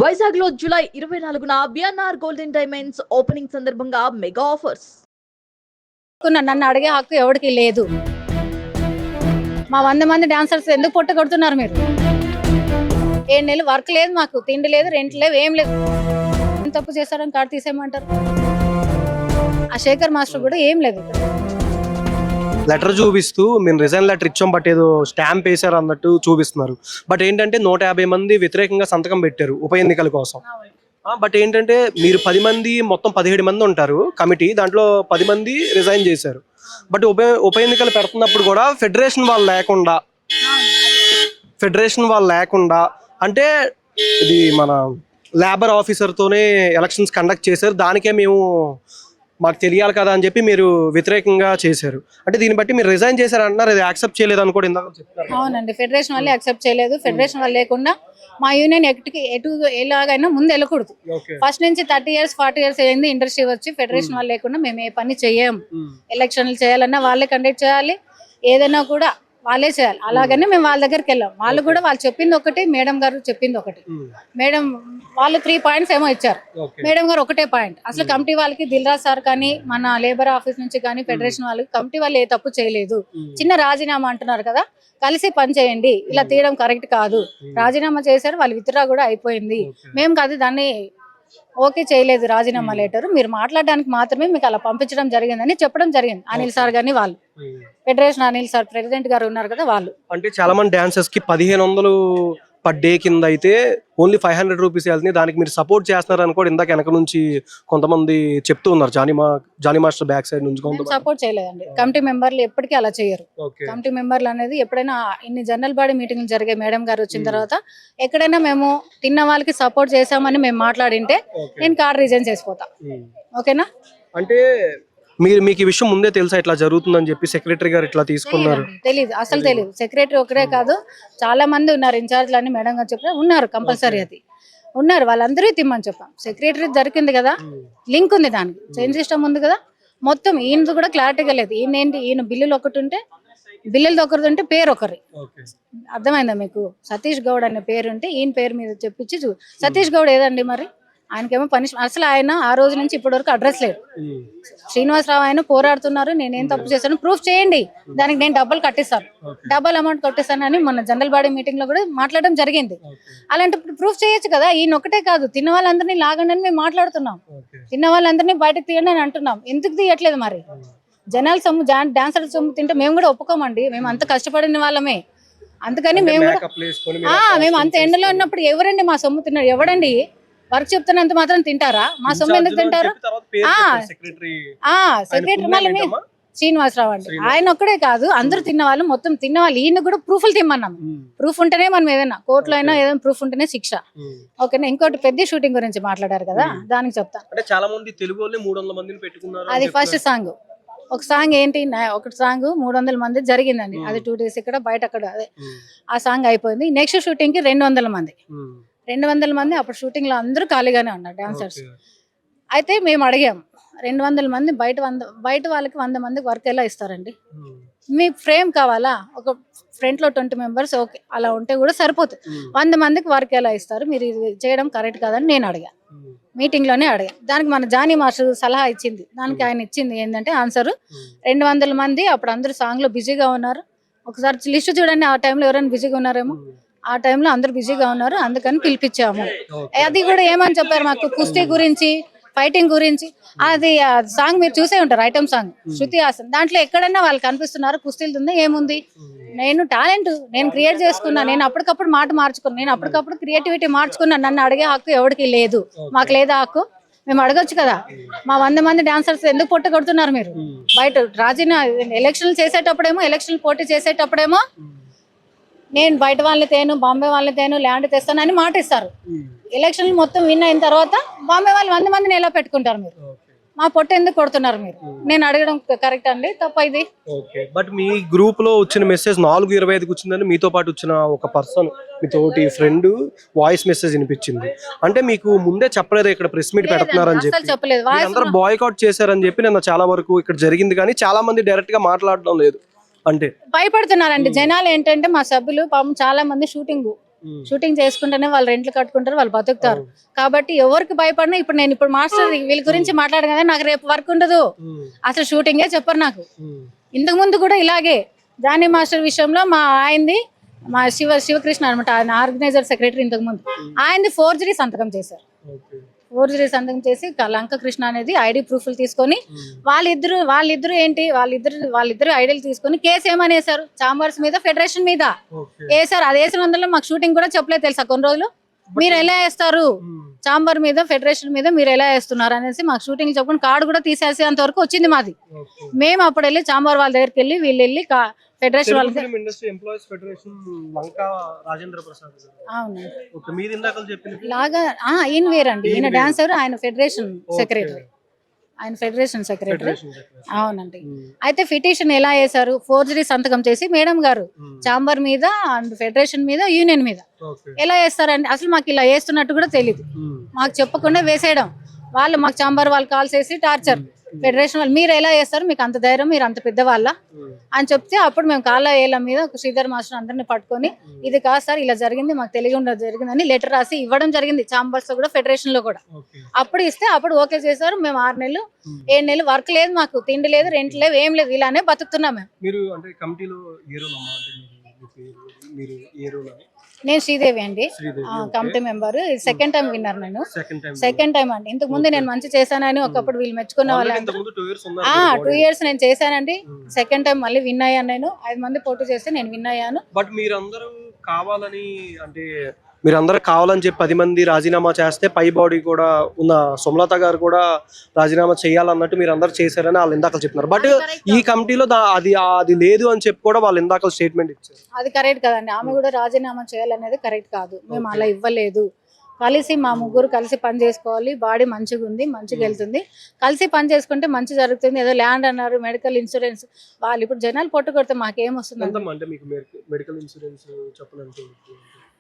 వైజాగ్ లో జూలై 24న BNR golden diamonds opening సందర్భంగా మెగా ఆఫర్స్. నన్ను అడిగే హక్కు ఎవరికి లేదు. మా 100 మంది డాన్సర్స్ ఎందుకు పొట్ట కొడుతున్నారు మీరు? 7 నెలలు వర్క్ లేదు, మాకు తిండి లేదు, రెంట్ లేదు, ఏం లేదు. తప్పు చేస్తారని కార్డు తీసేయమంటారు. ఆ శేఖర్ మాస్టర్ కూడా ఏం లేదు. లెటర్ చూపిస్తూ మేము రిజైన్ లెటర్ ఇచ్చాం బట్ ఏదో స్టాంప్ వేశారు అన్నట్టు చూపిస్తున్నారు. బట్ ఏంటంటే 150 మంది వ్యతిరేకంగా సంతకం పెట్టారు ఉప ఎన్నికల కోసం. బట్ ఏంటంటే మీరు 10 మంది మొత్తం 17 మంది ఉంటారు కమిటీ, దాంట్లో 10 మంది రిజైన్ చేశారు. బట్ ఉప ఎన్నికలు పెడుతున్నప్పుడు కూడా ఫెడరేషన్ వాళ్ళు లేకుండా అంటే ఇది మన లేబర్ ఆఫీసర్తోనే ఎలక్షన్స్ కండక్ట్ చేశారు. దానికే మాకు తెలియాలి కదా అని చెప్పి మీరు వ్యతిరేకంగా చేశారు. అంటే దీన్ని బట్టి మీరు రిజైన్ చేశారు అంటున్నారు, అది యాక్సెప్ట్ చేయలేదు అని కూడా ఇందాక చెప్తున్నారు. అవునండి, ఫెడరేషన్ వాళ్ళే యాక్సెప్ట్ చేయలేదు. ఫెడరేషన్ వాళ్ళు లేకుండా మా యూనియన్ ఎటు ఎలాగైనా ముందు వెళ్ళకూడదు. ఫస్ట్ నుంచి 30 years 40 years అయింది ఇండస్ట్రీ వచ్చి. ఫెడరేషన్ వాళ్ళు లేకుండా మేము ఏ పని చెయ్యం. ఎలక్షన్లు చేయాలన్నా వాళ్ళే కండక్ట్ చేయాలి, ఏదైనా కూడా వాళ్ళే చేయాలి. అలాగని మేము వాళ్ళ దగ్గరికి వెళ్ళాం. వాళ్ళు కూడా వాళ్ళు చెప్పింది ఒకటి, మేడం గారు చెప్పింది ఒకటి. మేడం వాళ్ళు 3 points ఏమో ఇచ్చారు, మేడం గారు ఒకటే పాయింట్. అసలు కమిటీ వాళ్ళకి దిల్రాజ్ సార్ కానీ మన లేబర్ ఆఫీస్ నుంచి కానీ ఫెడరేషన్ వాళ్ళకి కమిటీ వాళ్ళు ఏ తప్పు చేయలేదు. చిన్న రాజీనామా అంటున్నారు కదా, కలిసి పని చేయండి, ఇలా తీయడం కరెక్ట్ కాదు. రాజీనామా చేశారు, వాళ్ళు విత్డ్రా కూడా అయిపోయింది. మేము కాదు దాన్ని ఓకే చేయలేదు రాజీనామా లెటర్, మీరు మాట్లాడడానికి మాత్రమే మీకు అలా పంపించడం జరిగిందని చెప్పడం జరిగింది. అనిల్ సార్ గాని వాళ్ళు ఫెడరేషన్ అనిల్ సార్ ప్రెసిడెంట్ గారు ఉన్నారు కదా వాళ్ళు. అంటే చాలా మంది డాన్సర్స్ కి 1500 పర్ డే కింద అయితే ఓన్లీ 500 రూపీస్ వెళ్తుంది. దానికి మీరు సపోర్ట్ చేస్తున్నారని కూడా ఇందాక వెనక నుంచి కొంతమంది చెప్తూ ఉన్నారు. జానీ మాస్టర్ బ్యాక్ సైడ్ నుంచి సపోర్ట్ చేయలేదండి. కమిటీ మెంబర్లు ఎప్పటికీ అలా చేయరు. కమిటీ మెంబర్లు అనేది ఎప్పుడైనా ఇన్ని జనరల్ బాడీ మీటింగ్లు జరిగే మేడం గారు వచ్చిన తర్వాత ఎక్కడైనా మేము తిన్న వాళ్ళకి సపోర్ట్ చేసామని మేము మాట్లాడింటే నేను కార్డు రిజైన్ చేసిపోతా. ఓకేనా? అంటే మీకు ఈ విషయం ముందే తెలుసా ఇట్లా జరుగుతుందని చెప్పి సెక్రటరీ గారు ఇట్లా తీసుకున్నారు? తెలీదు, అసలు తెలియదు. సెక్రటరీ ఒకరే కాదు, చాలా మంది ఉన్నారు ఇన్ఛార్జ్లు అని మేడం గారు చెప్పారు, ఉన్నారు కంపల్సరీ అది ఉన్నారు. వాళ్ళందరూ తిమ్మని చెప్పాం. సెక్రటరీ దొరికింది కదా, లింక్ ఉంది, దానికి చైన్ సిస్టమ్ ఉంది కదా, మొత్తం ఈయనది కూడా క్లారిటీగా లేదు. ఈయన బిల్లులు ఒకటి ఉంటే బిల్లులు ఒకరిది ఉంటే పేరు ఒకరి. అర్థమైందా మీకు? సతీష్ గౌడ్ అనే పేరు ఉంటే ఈయన పేరు మీద చెప్పించి సతీష్ గౌడ్ ఏదండి మరి? ఆయనకేమో పనిష్మెంట్. అసలు ఆయన ఆ రోజు నుంచి ఇప్పటి వరకు అడ్రస్ లేదు. శ్రీనివాసరావు ఆయన పోరాడుతున్నారు, నేనేం తప్పు చేశాను ప్రూఫ్ చేయండి, దానికి నేను డబ్బులు కట్టిస్తాను, డబల్ అమౌంట్ కట్టిస్తాను అని మన జనరల్ బాడీ మీటింగ్ లో కూడా మాట్లాడడం జరిగింది. అలాంటి ప్రూఫ్ చేయొచ్చు కదా. ఈయన ఒకటే కాదు, తిన్న వాళ్ళందరినీ లాగండి అని మేము మాట్లాడుతున్నాం, తిన్న వాళ్ళందరినీ బయటకు తీయండి అని అంటున్నాం. ఎందుకు తీయట్లేదు మరి? జనాల సొమ్ము, డాన్సర్ సొమ్ము తింటే మేము కూడా ఒప్పుకోమండి, మేము అంత కష్టపడిన వాళ్ళమే. అందుకని మేము అంత ఎండలో ఉన్నప్పుడు ఎవరండి మా సొమ్ము తిన్నారు? ఎవడండి వర్క్ చెప్తున్నంత మాత్రం తింటారా? మా సొమ్ము ఎందుకు తింటారు? సెక్రటరీ మళ్ళీ శ్రీనివాసరావు అండి, ఆయన ఒక్కడే కాదు, అందరూ తిన్నవాళ్ళు, మొత్తం తిన్నవాళ్ళు. ఈయన కూడా ప్రూఫ్లు తిమ్మన్నాం. ప్రూఫ్ ఉంటేనే మనం ఏదైనా కోర్టులో అయినా ఏదైనా ప్రూఫ్ ఉంటేనే శిక్ష. ఓకేనా? ఇంకోటి పెద్ద షూటింగ్ గురించి మాట్లాడారు కదా, దానికి చెప్తాను. అది ఫస్ట్ సాంగ్. ఒక సాంగ్ ఏంటి, ఒక సాంగ్ 300 మంది జరిగిందండి. అది 2 days ఇక్కడ బయట అక్కడ, అదే ఆ సాంగ్ అయిపోయింది. నెక్స్ట్ షూటింగ్ కి 200 మంది. 200 మంది అప్పుడు షూటింగ్ లో అందరూ ఖాళీగానే ఉన్నారు డాన్సర్స్. అయితే మేము అడిగాం, 200 మంది బయట వాళ్ళకి 100 మందికి వర్క్ ఎలా ఇస్తారండి? మీ ఫ్రేమ్ కావాలా? ఒక ఫ్రంట్ లో 20 members ఓకే, అలా ఉంటే కూడా సరిపోతుంది. 100 మందికి వర్క్ ఎలా ఇస్తారు? మీరు ఇది చేయడం కరెక్ట్ కాదని నేను అడిగా, మీటింగ్ లోనే అడిగా. దానికి మన జానీ మాస్టర్ సలహా ఇచ్చింది. దానికి ఆయన ఇచ్చింది ఏంటంటే ఆన్సర్, 200 మంది అప్పుడు అందరూ సాంగ్ లో బిజీగా ఉన్నారు. ఒకసారి లిస్ట్ చూడండి, ఆ టైంలో ఎవరైనా బిజీగా ఉన్నారేమో. ఆ టైంలో అందరు బిజీగా ఉన్నారు, అందుకని పిలిపించాము. అది కూడా ఏమని చెప్పారు మాకు, కుస్తీ గురించి, ఫైటింగ్ గురించి. అది సాంగ్ మీరు చూసే ఉంటారు, ఐటమ్ సాంగ్ శృతి హాసన్. దాంట్లో ఎక్కడన్నా వాళ్ళు కనిపిస్తున్నారు, కుస్తీలు ఉందా? ఏముంది? నేను టాలెంట్ నేను క్రియేట్ చేసుకున్నా, నేను అప్పటికప్పుడు మాట మార్చుకున్నా, నేను అప్పటికప్పుడు క్రియేటివిటీ మార్చుకున్నా. నన్ను అడిగే హక్కు ఎవరికి లేదు. మాకు లేదా హక్కు? మేము అడగొచ్చు కదా. మా 100 మంది డాన్సర్స్ ఎందుకు పొట్ట కొడుతున్నారు మీరు? బయట ఎలక్షన్లు చేసేటప్పుడేమో, ఎలక్షన్లు పోటీ చేసేటప్పుడేమో నేను బయట వాళ్ళని తేను, బాంబే వాళ్ళని తేను, ల్యాండ్ తెస్తానని మాట ఇస్తారు. ఎలక్షన్లు మొత్తం విన్ అయిన తర్వాత బాంబే వాళ్ళు 100 మందిని ఎలా పెట్టుకుంటారు మీరు? మా పొట్ట ఎందుకు కొడుతున్నారు మీరు? నేను అడగడం కరెక్ట్ అండి, తప్ప ఇది? బట్ మీ గ్రూప్ లో వచ్చిన మెసేజ్ 4:25కి వచ్చిందని మీతో పాటు వచ్చిన ఒక పర్సన్, మీతోటి ఫ్రెండ్ వాయిస్ మెసేజ్ వినిపించింది. అంటే మీకు ముందే చెప్పలేదు ఇక్కడ ప్రెస్ మీట్ పెడుతున్నారని చెప్పి? చెప్పలేదు. అందరూ బాయ్కాట్ చేశారని చెప్పి నిన్న చాలా వరకు ఇక్కడ జరిగింది, కానీ చాలా మంది డైరెక్ట్ గా మాట్లాడడం లేదు. అంటే భయపడుతున్నారండి జనాలు. ఏంటంటే మా సభ్యులు పాపం చాలా మంది షూటింగ్ షూటింగ్ చేసుకుంటేనే వాళ్ళు రెంట్లు కట్టుకుంటారు, వాళ్ళు బతుకుతారు. కాబట్టి ఎవరికి భయపడినా ఇప్పుడు నేను ఇప్పుడు మాస్టర్ వీళ్ళ గురించి మాట్లాడను కదా, నాకు రేపు వర్క్ ఉండదు, అసలు షూటింగే చెప్పరు నాకు. ఇంతకు ముందు కూడా ఇలాగే జానీ మాస్టర్ విషయంలో మా ఆయనది, మా శివకృష్ణ అనమాట, ఆయన ఆర్గనైజర్ సెక్రటరీ, ఇంతకు ముందు ఆయనది ఫోర్జరీ సంతకం చేశారు. ఫోర్జరీ సంతకం చేసి లంక కృష్ణ అనేది ఐడి ప్రూఫ్లు తీసుకొని వాళ్ళిద్దరు ఏంటి వాళ్ళిద్దరు ఐడీలు తీసుకొని కేసు ఏమని వేశారు, చాంబర్స్ మీద, ఫెడరేషన్ మీద వేశారు. అది వేసినందులో మాకు షూటింగ్ కూడా చెప్పలేదు తెలుసా కొన్ని రోజులు. మీరు ఎలా వేస్తారు చాంబర్ మీద, ఫెడరేషన్ మీద మీరు ఎలా వేస్తున్నారు అనేసి మాకు షూటింగ్ చెప్పుకుని కార్డు కూడా తీసేసేంత వరకు వచ్చింది మాది. మేము అప్పుడు వెళ్ళి చాంబర్ వాళ్ళ దగ్గరికి వెళ్ళి వీళ్ళు వెళ్ళి ఫెడరేషన్ వాళ్ళ లాగా ఈయన వేరండి, ఈయన డాన్సర్, ఆయన ఫెడరేషన్ సెక్రటరీ, అవునండి. అయితే పిటిషన్ ఎలా వేశారు, ఫోర్జరీ సంతకం చేసి మేడం గారు చాంబర్ మీద అండ్ ఫెడరేషన్ మీద, యూనియన్ మీద ఎలా వేస్తారండి, అసలు మాకు ఇలా వేస్తున్నట్టు కూడా తెలియదు, మాకు చెప్పకుండా వేసేయడం. వాళ్ళు మాకు చాంబర్ వాళ్ళు కాల్ చేసి టార్చర్, ఫెడరేషన్ వాళ్ళు మీరు ఎలా చేస్తారు, మీకు అంత ధైర్యం, మీరు అంత పెద్దవాళ్ళ అని చెప్తే అప్పుడు మేము కాళ్ళ ఏళ్ళ మీద శ్రీధర్ మాస్టర్ అందరిని పట్టుకొని ఇది కాదు సార్ ఇలా జరిగింది, మాకు తెలియకుండా జరిగిందని లెటర్ రాసి ఇవ్వడం జరిగింది, చాంబర్స్ లో కూడా ఫెడరేషన్ లో కూడా. అప్పుడు ఇస్తే అప్పుడు ఓకే చేశారు. మేము 6 నెలలు 7 నెలలు వర్క్ లేదు, మాకు తిండి లేదు, రెంట్ లేదు, ఏం లేదు, ఇలానే బతుకుతున్నాం మేము. నేను శ్రీదేవి అండి, committee member, second time winner. నేను సెకండ్ టైం అండి. ఇంతకు ముందు నేను మంచి చేశానని ఒకప్పుడు వీళ్ళు మెచ్చుకున్న వాళ్ళు 2 years నేను చేశానండి. సెకండ్ టైం మళ్ళీ విన్ అయ్యాను. నేను 5 మంది పోటీ చేస్తే నేను విన్ అయ్యాను. బట్ మీరందరూ కావాలని చెప్పి 10 మంది రాజీనామా చేస్తే పై బాడీ కూడా ఉన్న సుమలత గారు కూడా రాజీనామా చేయాలన్నట్టు మీరు అందరు చేశారని వాళ్ళు ఇందాక చెప్తున్నారు. బట్ ఈ కమిటీలో అది లేదు అని చెప్పి కూడా వాళ్ళు ఇందాక స్టేట్మెంట్ ఇచ్చారు. అది కరెక్ట్ కదండి. ఆమె కూడా రాజీనామా చేయాలనేది కరెక్ట్ కాదు. మేము అలా ఇవ్వలేదు. కలిసి మా ముగ్గురు కలిసి పని చేసుకోవాలి. బాడీ మంచిగా ఉంది, మంచిగా వెళ్తుంది. కలిసి పని చేసుకుంటే మంచి జరుగుతుంది. ఏదో ల్యాండ్ అన్నారు, మెడికల్ ఇన్సూరెన్స్, వాళ్ళు ఇప్పుడు జనాలు పొట్టు కొడితే మాకేం వస్తుంది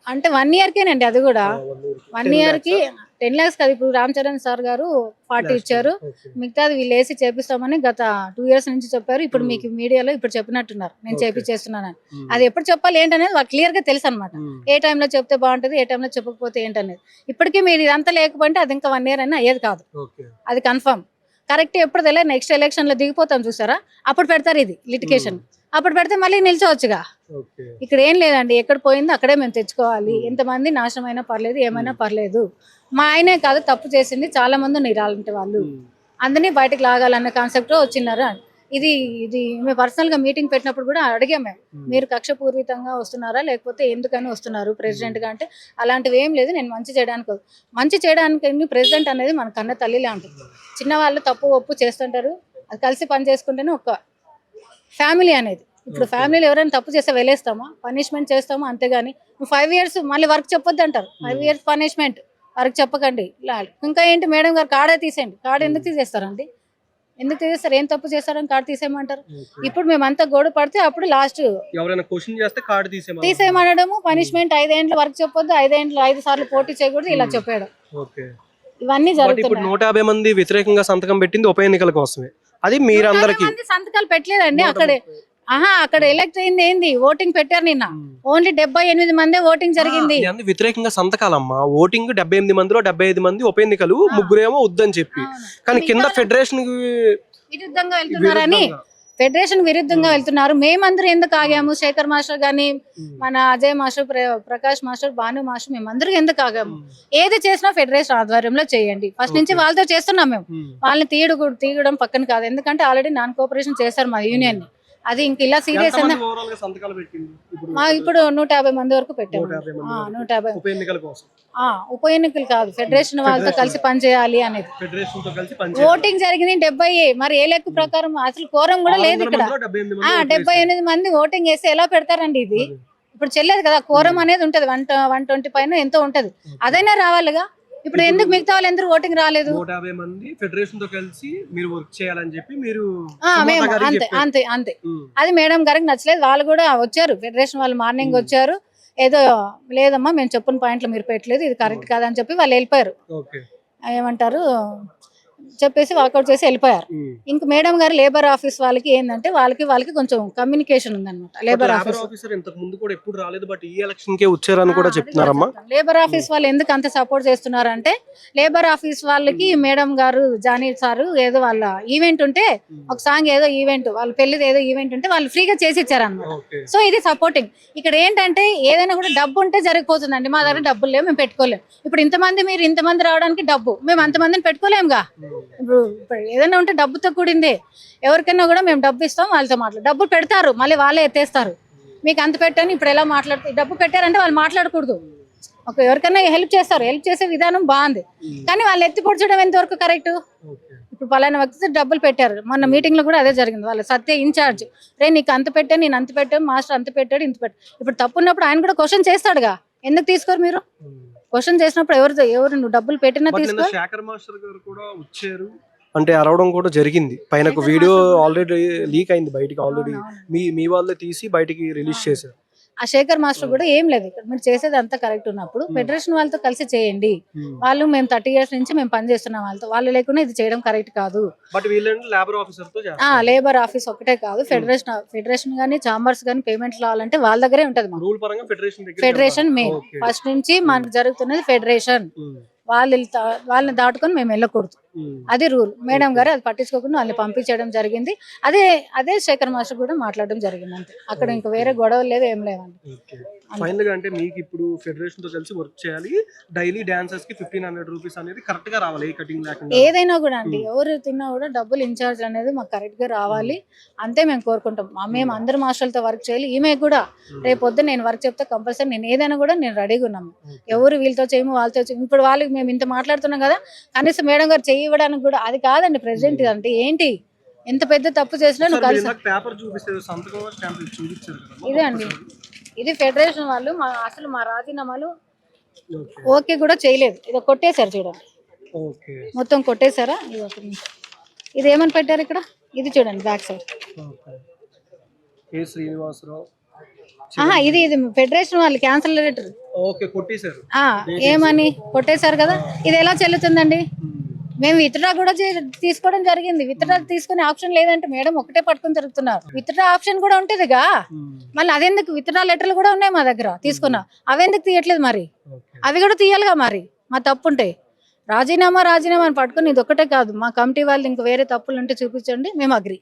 అంటే 1 yearకేనండి. అది కూడా 1 yearకి 10 lakhs కదా. ఇప్పుడు రామ్ చరణ్ సార్ గారు 40 ఇచ్చారు. మిగతాది వీళ్ళు వేసి చేపిస్తామని గత 2 years నుంచి చెప్పారు. ఇప్పుడు మీకు మీడియాలో ఇప్పుడు చెప్పినట్టున్నారు నేను చేపిస్తున్నానని. అది ఎప్పుడు చెప్పాలి ఏంటనేది వాళ్ళు క్లియర్ గా తెలుసు అనమాట. ఏ టైంలో చెప్తే బాగుంటుంది, ఏ టైంలో చెప్పకపోతే ఏంటనేది. ఇప్పటికీ మీరు ఇదంతా లేకపోతే అది ఇంకా 1 year అయినా అయ్యేది కాదు. అది కన్ఫర్మ్ కరెక్ట్. ఎప్పుడు తెలియదు, నెక్స్ట్ ఎలక్షన్ లో దిగిపోతాం చూసారా, అప్పుడు పెడతారు ఇది లిటిగేషన్. అప్పుడు పెడితే మళ్ళీ నిల్చోవచ్చుగా. ఇక్కడ ఏం లేదండి, ఎక్కడ పోయిందో అక్కడే మేము తెచ్చుకోవాలి. ఎంతమంది నాశనం అయినా పర్లేదు, ఏమైనా పర్లేదు. మా ఆయనే కాదు తప్పు చేసింది, చాలా మంది ఉన్నారు అలాంటి వాళ్ళు. అందరినీ బయటకు లాగాలన్న కాన్సెప్ట్ వచ్చినారు. ఇది మేము పర్సనల్ గా మీటింగ్ పెట్టినప్పుడు కూడా అడిగాం మేము, మీరు కక్షపూర్వితంగా వస్తున్నారా లేకపోతే ఎందుకని వస్తున్నారు ప్రెసిడెంట్ గా అంటే, అలాంటివి ఏం లేదు, నేను మంచి చేయడానికి ప్రెసిడెంట్ అనేది మన కన్న తల్లిలా ఉంటుంది. చిన్నవాళ్ళు తప్పు ఒప్పు చేస్తుంటారు, అది కలిసి పని చేసుకుంటేనే ఒక ఫ్యామిలీ అనేది. ఇప్పుడు ఫ్యామిలీలో ఎవరైనా తప్పు చేస్తే వెళ్ళేస్తామా, పనిష్మెంట్ చేస్తామా, అంతేగాని నువ్వు 5 years మళ్ళీ వర్క్ చెప్పొద్దు అంటారు. 5 years పనిష్మెంట్, వర్క్ చెప్పకండి. ఇంకా ఏంటి మేడం గారు కాడే తీసేయండి. కార్డు ఎందుకు తీసేస్తారండి, ఎందుకు తీసేస్తారు, ఏం తప్పు చేస్తారని కార్డు తీసేయమంటారు. ఇప్పుడు మేమంతా గోడు పడితే అప్పుడు లాస్ట్ తీసేయమనడము, పనిష్మెంట్ 5 ఏళ్ళు వర్క్ చెప్పొద్దు, 5 సార్లు పోటీ చేయకూడదు, ఇలా చెప్పాడు. ఇవన్నీ జరుగుతున్నాయి. 150 మంది వ్యతిరేకంగా సంతకం పెట్టింది ఉప ఎన్నికల కోసమే. అది మీరందరికీ సంతకాలు పెట్టలేదండి. అక్కడ ఎలక్ట్ అయింది ఏంది, ఓటింగ్ పెట్టారు నిన్న. ఓన్లీ 78 మంది ఓటింగ్ జరిగింది. వ్యతిరేకంగా సంతకాలమ్మా. ఓటింగ్ 78 మందిలో 75 మంది ఉప ఎన్నికలు, ముగ్గురేమో వద్దని చెప్పి. కానీ కింద ఫెడరేషన్ విరుద్ధంగా వెళ్తున్నారని, ఫెడరేషన్ విరుద్ధంగా వెళ్తున్నారు. మేమందరూ ఎందుకు ఆగాము, శేఖర్ మాస్టర్ గాని, మన Ajay master, Prakash master, Bhanu master, మేమందరూ ఎందుకు ఆగాము. ఏది చేసినా ఫెడరేషన్ ఆధ్వర్యంలో చేయండి. ఫస్ట్ నుంచి వాళ్ళతో చేస్తున్నాం మేము. వాళ్ళని తీయడం పక్కన కాదు, ఎందుకంటే ఆల్రెడీ నాన్ కోఆపరేషన్ చేశారు మా యూనియన్ ని. అది ఇంక ఇలా సీరియస్ ఇప్పుడు 150 మంది వరకు పెట్టాము. 150 ఉప ఎన్నికలు కాదు, ఫెడరేషన్ వాళ్ళతో కలిసి పనిచేయాలి అనేది. ఓటింగ్ జరిగింది 70. మరి ఏ లెక్క ప్రకారం అసలు కోరం కూడా లేదు ఇక్కడ. 78 మంది ఓటింగ్ వేస్తే ఎలా పెడతారండి ఇది. ఇప్పుడు చెల్లేదు కదా, కోరం అనేది ఉంటది, 120 పైన ఎంతో ఉంటది, అదైనా రావాలిగా. ఇప్పుడు ఎందుకు మిగతా వాళ్ళు ఎందుకు ఓటింగ్ రాలేదు. 150 మంది ఫెడరేషన్ తో కలిసి మీరు వర్క్ చేయాలని చెప్పి మీరు అంతే. అది మేడం గారికి నచ్చలేదు. వాళ్ళు కూడా వచ్చారు, ఫెడరేషన్ వాళ్ళు మార్నింగ్ వచ్చారు. ఏదో లేదమ్మా మేము చెప్పిన పాయింట్లు మీరు పెట్టలేదు, ఇది కరెక్ట్ కాదని చెప్పి వాళ్ళు వెళ్ళిపోయారు. ఏమంటారు, చెప్పేసి వాకౌట్ చేసి వెళ్ళిపోయారు. ఇంక మేడం గారు లేబర్ ఆఫీస్ వాళ్ళకి ఏంటంటే వాళ్ళకి కొంచెం కమ్యూనికేషన్ ఉందన్నమాట. లేబర్ ఆఫీస్ ఆఫీసర్ ఇంతకు ముందు కూడా ఎప్పుడు రాలేదు, బట్ ఈ ఎలక్షన్ కే వచ్చారని కూడా చెప్తున్నారమ్మా. లేబర్ ఆఫీస్ వాళ్ళు ఎందుకు అంత సపోర్ట్ చేస్తున్నారంటే లేబర్ ఆఫీస్ వాళ్ళకి మేడం గారు జానీ సారు ఏదో వాళ్ళ ఈవెంట్ ఉంటే ఒక సాంగ్ ఏదో ఈవెంట్ వాళ్ళ పెళ్లిది ఏదో ఈవెంట్ ఉంటే వాళ్ళు ఫ్రీగా చేసి ఇచ్చారన్నమాట. సో ఇది సపోర్టింగ్. ఇక్కడ ఏంటంటే ఏదైనా కూడా డబ్బు ఉంటే జరిగిపోతుందండి. మా దగ్గర డబ్బులు లేవు, మేము పెట్టుకోలేము. ఇప్పుడు మీరు ఇంతమంది రావడానికి డబ్బు, మేము అంతమందిని పెట్టుకోలేముగా. ఇప్పుడు ఏదైనా ఉంటే డబ్బుతో కూడింది. ఎవరికైనా కూడా మేము డబ్బు ఇస్తాం, వాళ్ళతో డబ్బు పెడతారు, మళ్ళీ వాళ్ళే ఎత్తేస్తారు. మీకు అంత పెట్టని ఇప్పుడు ఎలా మాట్లాడుతారు? డబ్బు పెట్టారంటే వాళ్ళు మాట్లాడకూడదు. ఎవరికైనా హెల్ప్ చేస్తారు, హెల్ప్ చేసే విధానం బాగుంది. కానీ వాళ్ళు ఎత్తి పొడ్చడం ఎంతవరకు కరెక్ట్? ఇప్పుడు పలానా వ్యక్తి డబ్బులు పెట్టారు, మొన్న మీటింగ్ లో కూడా అదే జరిగింది. వాళ్ళ సత్య ఇన్ఛార్జ్ నీకు అంత పెట్టాను, నేను అంత పెట్టాను, మాస్టర్ అంత పెట్టాడు, ఇంత పెట్టాడు. ఇప్పుడు తప్పు ఉన్నప్పుడు ఆయన కూడా క్వశ్చన్ చేస్తాడుగా, ఎందుకు తీసుకోరు మీరు? క్వశ్చన్ చేసినప్పుడు ఎవరు నువ్వు డబ్బులు పెట్టినా తీసుకో. శేఖర్ మాస్టర్ గారు కూడా వచ్చారు అంటే అరవడం కూడా జరిగింది. పైన ఒక వీడియో ఆల్రెడీ లీక్ అయింది బయటికి. ఆల్రెడీ మీ వాళ్ళే తీసి బయటికి రిలీజ్ చేశారు. ఆ శేఖర్ మాస్టర్ కూడా ఏం లేదు, ఇక్కడ మీరు చేసేది అంతా కరెక్ట్ ఉన్నప్పుడు ఫెడరేషన్ వాళ్ళతో కలిసి చేయండి. వాళ్ళు మేము 30 years నుంచి మేము పనిచేస్తున్నాం వాళ్ళతో, వాళ్ళు లేకుండా ఇది చేయడం కరెక్ట్ కాదు. లేబర్ ఆఫీస్ ఒకటే కాదు, ఫెడరేషన్ గానీ చాంబర్స్ గానీ పేమెంట్ రావాలంటే వాళ్ళ దగ్గరే ఉంటది. ఫెడరేషన్ మెయిన్ ఫస్ట్ నుంచి మనకు జరుగుతున్నది ఫెడరేషన్. వాళ్ళని దాటుకొని మేము వెళ్ళకూడదు, అది రూల్. మేడం గారు అది పట్టించుకోకుండా వాళ్ళని పంపించడం జరిగింది. అదే శేఖర్ మాస్టర్ కూడా మాట్లాడడం జరిగింది అంతే. అక్కడ ఇంకా వేరే గొడవలు లేవు, ఏం లేవండి. ఫైనల్ గా అంటే మీకు ఇప్పుడు ఫెడరేషన్ తో కలిసి వర్క్ చేయాలి, డైలీ డాన్సర్స్ కి 1500 రూపీస్ అనేది కరెక్ట్ గా రావాలి, ఏ కటింగ్ లేకుండా. ఏదైనా కూడా అండి, ఎవరు తిన్నా కూడా డబ్బులు ఇన్ఛార్జ్ అనేది మాకు కరెక్ట్ గా రావాలి, అంతే మేము కోరుకుంటాం. మేము అందరు మాస్టర్లతో వర్క్ చేయాలి. ఈమె కూడా రేపు పొద్దున్న నేను వర్క్ చెప్తే కంపల్సరీ నేను ఏదైనా కూడా నేను రెడీగా ఉన్నాము. ఎవరు వీళ్ళతో చేయము వాళ్ళతో చేయము. ఇప్పుడు వాళ్ళకి మేము ఇంత మాట్లాడుతున్నాం కదా, కనీసం మేడం గారు చేయి ఇవ్వడానికి కూడా అది కాదండి. ప్రెసిడెంట్ అంటే ఏంటి, ఎంత పెద్ద తప్పు చేసినా నువ్వు కలిసి ఇదే అండి. ఇది ఫెడరేషన్ వాళ్ళు అసలు మా రాజీనామాలు ఓకే కూడా చేయలేదు. ఇది కొట్టేశారు చూడండి, మొత్తం కొట్టేశారా. ఇది ఏమని పెట్టారు ఇక్కడ, ఇది చూడండి బ్యాక్ సైడ్. ఇది ఫెడరేషన్ వాళ్ళు క్యాన్సల్ లెటర్ ఏమని కొట్టేశారు కదా. ఇది ఎలా చెల్లుతుందండి? మేము విత్డ్రా కూడా తీసుకోవడం జరిగింది. విత్డ్రా తీసుకునే ఆప్షన్ లేదంటే మేడం ఒకటే పట్టుకుని తిరుగుతున్నారు. విత్డ్రా ఆప్షన్ కూడా ఉంటదిగా, మళ్ళీ అదెందుకు? విత్డ్రా లెటర్లు కూడా ఉన్నాయి మా దగ్గర తీసుకున్నా, అవెందుకు తీయట్లేదు? మరి అవి కూడా తీయాలిగా. మరి మా తప్పు ఉంటే రాజీనామా అని పట్టుకుని ఇది ఒక్కటే కాదు, మా కమిటీ వాళ్ళు ఇంక వేరే తప్పులు ఉంటే చూపించండి, మేము అగ్రి.